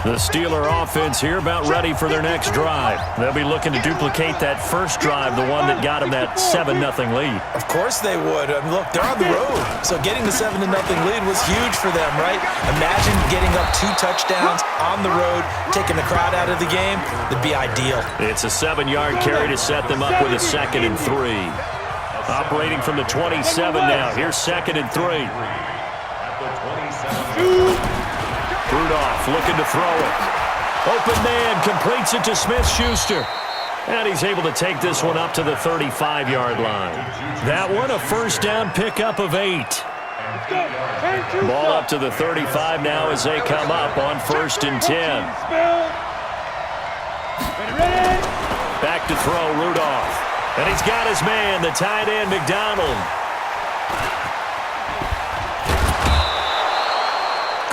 The Steeler offense here about ready for their next drive. They'll be looking to duplicate that first drive, the one that got them that 7-0 lead. Of course they would. I mean, look, they're on the road. So getting the 7-0 lead was huge for them, right? Imagine getting up 2 touchdowns on the road, taking the crowd out of the game. That'd be ideal. It's a 7-yard carry to set them up with a 2nd and 3. Operating from the 27 now. Here's 2nd and 3. Rudolph looking to throw it. Open man, completes it to Smith-Schuster. And he's able to take this one up to the 35-yard line. That one a first down pickup of 8. Ball up to the 35 now as they come up on 1st and 10. Back to throw, Rudolph. And he's got his man, the tight end, McDonald.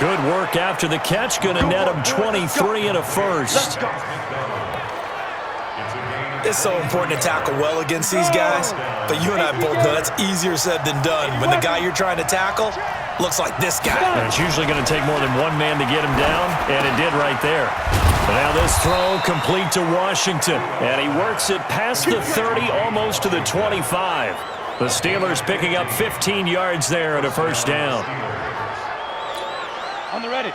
Good work after the catch. Going to net him 23 and a first. It's so important to tackle well against these guys, but you and I both know that's easier said than done. When the guy you're trying to tackle looks like this guy. And it's usually going to take more than one man to get him down, and it did right there. But now this throw complete to Washington, and he works it past the 30, almost to the 25. The Steelers picking up 15 yards there at a first down. On the ready.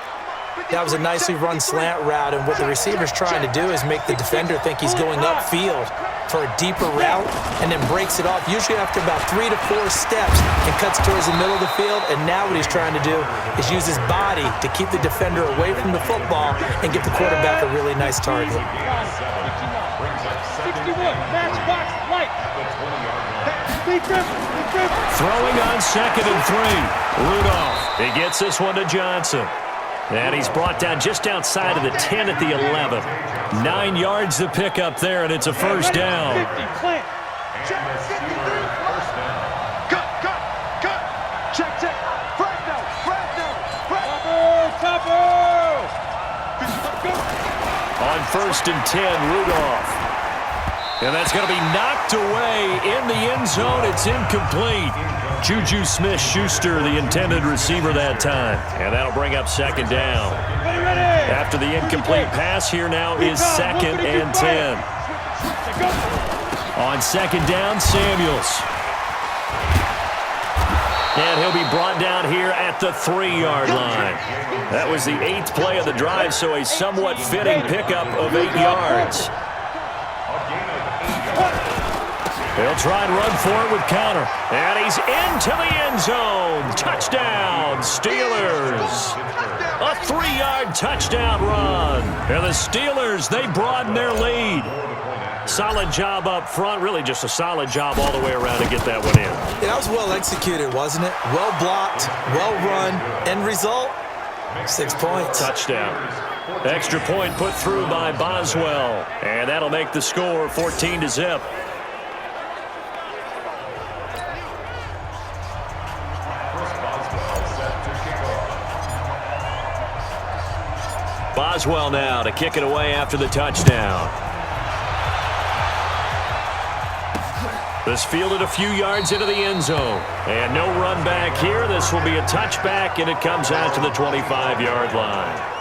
That was a nicely run slant route, and what the receiver's trying to do is make the defender think he's going upfield for a deeper route and then breaks it off, usually after about 3 to 4 steps, and cuts towards the middle of the field. And now what he's trying to do is use his body to keep the defender away from the football and give the quarterback a really nice target. 61, matchbox, light. Throwing on 2nd and 3. Rudolph. He gets this one to Johnson. And he's brought down just outside of the 10 at the 11. 9 yards to pick up there, and it's a first down. On 1st and 10, Rudolph. And that's going to be knocked away in the end zone. It's incomplete. Juju Smith-Schuster, the intended receiver that time. And that'll bring up 2nd down. After the incomplete pass, here now is 2nd and 10. On 2nd down, Samuels. And he'll be brought down here at the 3-yard line. That was the 8th play of the drive, so a somewhat fitting pickup of 8 yards. They'll try and run for it with Conner. And he's into the end zone. Touchdown, Steelers. A 3-yard touchdown run. And the Steelers, they broaden their lead. Solid job up front. Really just a solid job all the way around to get that one in. Yeah, that was well executed, wasn't it? Well blocked, well run. End result, 6 points. Touchdown. Extra point put through by Boswell. And that'll make the score 14-0. Boswell now to kick it away after the touchdown. This fielded a few yards into the end zone. And no run back here. This will be a touchback, and it comes out to the 25-yard line.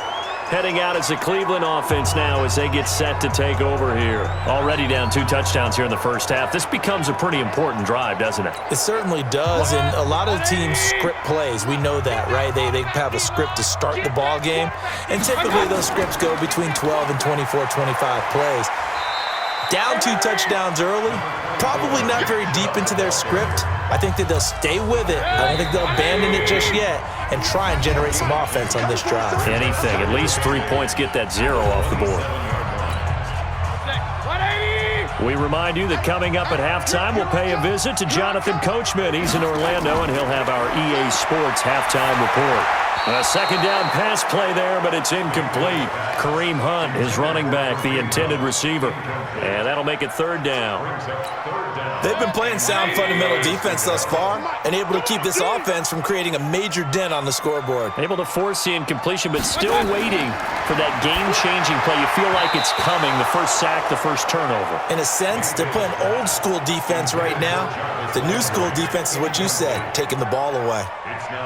Heading out as the Cleveland offense now as they get set to take over here. Already down 2 touchdowns here in the first half. This becomes a pretty important drive, doesn't it? It certainly does, and a lot of the teams script plays. We know that, right? They have a script to start the ball game, and typically those scripts go between 12 and 24, 25 plays. Down 2 touchdowns early, probably not very deep into their script. I think that they'll stay with it. I don't think they'll abandon it just yet and try and generate some offense on this drive. Anything. At least 3 points, get that 0 off the board. We remind you that coming up at halftime, we'll pay a visit to Jonathan Coachman. He's in Orlando, and he'll have our EA Sports halftime report. A 2nd down pass play there, but it's incomplete. Kareem Hunt, his running back, the intended receiver. And that'll make it 3rd down. They've been playing sound fundamental defense thus far and able to keep this offense from creating a major dent on the scoreboard. Able to force the incompletion, but still waiting for that game-changing play. You feel like it's coming, the first sack, the first turnover. In a sense, they're playing old-school defense right now, The new school defense is what you said, taking the ball away.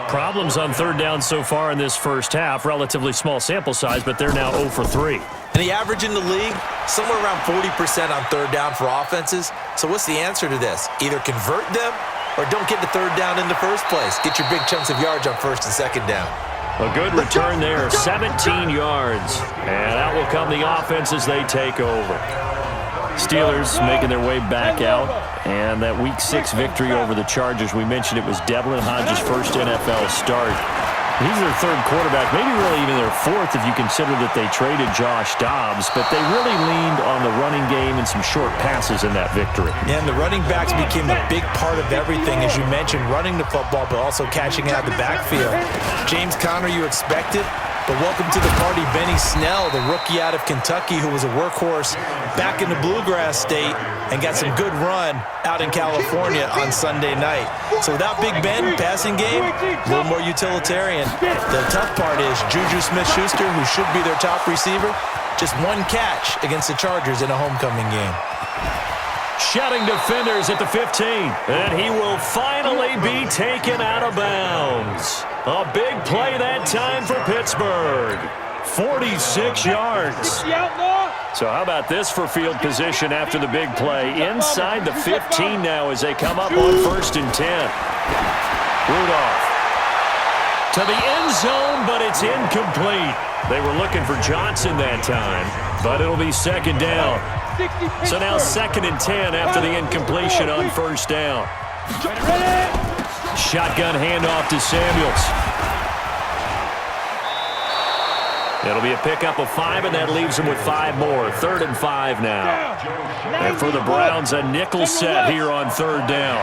Problems on third down so far in this first half. Relatively small sample size, but they're now 0 for 3. And the average in the league, somewhere around 40% on third down for offenses. So what's the answer to this? Either convert them or don't get the third down in the first place. Get your big chunks of yards on first and second down. A good return there, 17 yards. And out will come the offense as they take over. Steelers making their way back out. And that Week 6 victory over the Chargers, we mentioned it was Devlin Hodges' first NFL start. He's their third quarterback, maybe really even their fourth if you consider that they traded Josh Dobbs. But they really leaned on the running game and some short passes in that victory. Yeah, and the running backs became a big part of everything, as you mentioned, running the football, but also catching out of the backfield. James Conner, you expected, but welcome to the party, Benny Snell, the rookie out of Kentucky who was a workhorse back in the Bluegrass State and got some good run out in California on Sunday night. So without Big Ben, passing game, a little more utilitarian. The tough part is Juju Smith-Schuster, who should be their top receiver, just one catch against the Chargers in a homecoming game. Shutting defenders at the 15. And he will finally be taken out of bounds. A big play that time for Pittsburgh. 46 yards. So how about this for field position after the big play? Inside the 15 now as they come up on 1st and 10. Rudolph to the end zone, but it's incomplete. They were looking for Johnson that time, but it'll be second down. So now 2nd and 10 after the incompletion on 1st down. Shotgun handoff to Samuels. It'll be a pickup of 5, and that leaves them with 5 more. 3rd and 5 now. And for the Browns, a nickel set here on 3rd down.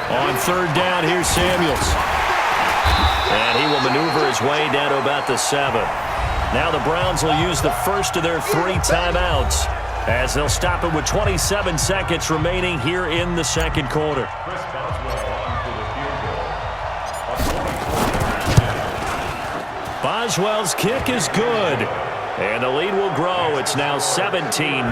On 3rd down, here's Samuels. And he will maneuver his way down to about the 7. Now the Browns will use the first of their 3 timeouts as they'll stop it with 27 seconds remaining here in the second quarter. Boswell's kick is good, and the lead will grow. It's now 17-0.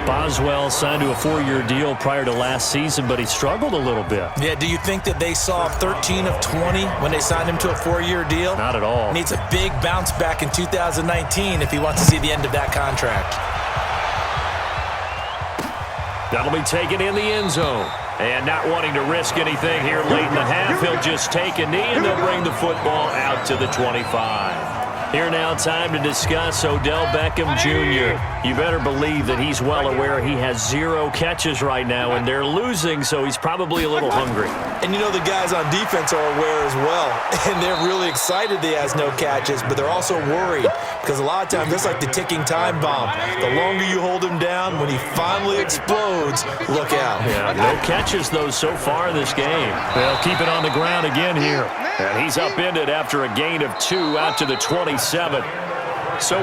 Boswell signed to a 4-year deal prior to last season, but he struggled a little bit. Yeah, do you think that they saw 13 of 20 when they signed him to a 4-year deal? Not at all. Needs a big bounce back in 2019 if he wants to see the end of that contract. That'll be taken in the end zone. And not wanting to risk anything here late in the half, he'll just take a knee and they'll bring the football out to the 25. Here now, time to discuss Odell Beckham Jr. You better believe that he's well aware he has 0 catches right now, and they're losing, so he's probably a little hungry. And you know the guys on defense are aware as well, and they're really excited he has no catches, but they're also worried because a lot of times it's like the ticking time bomb. The longer you hold him down, when he finally explodes, look out. Yeah, no catches, though, so far in this game. They'll keep it on the ground again here. And he's upended after a gain of 2 out to the 27. So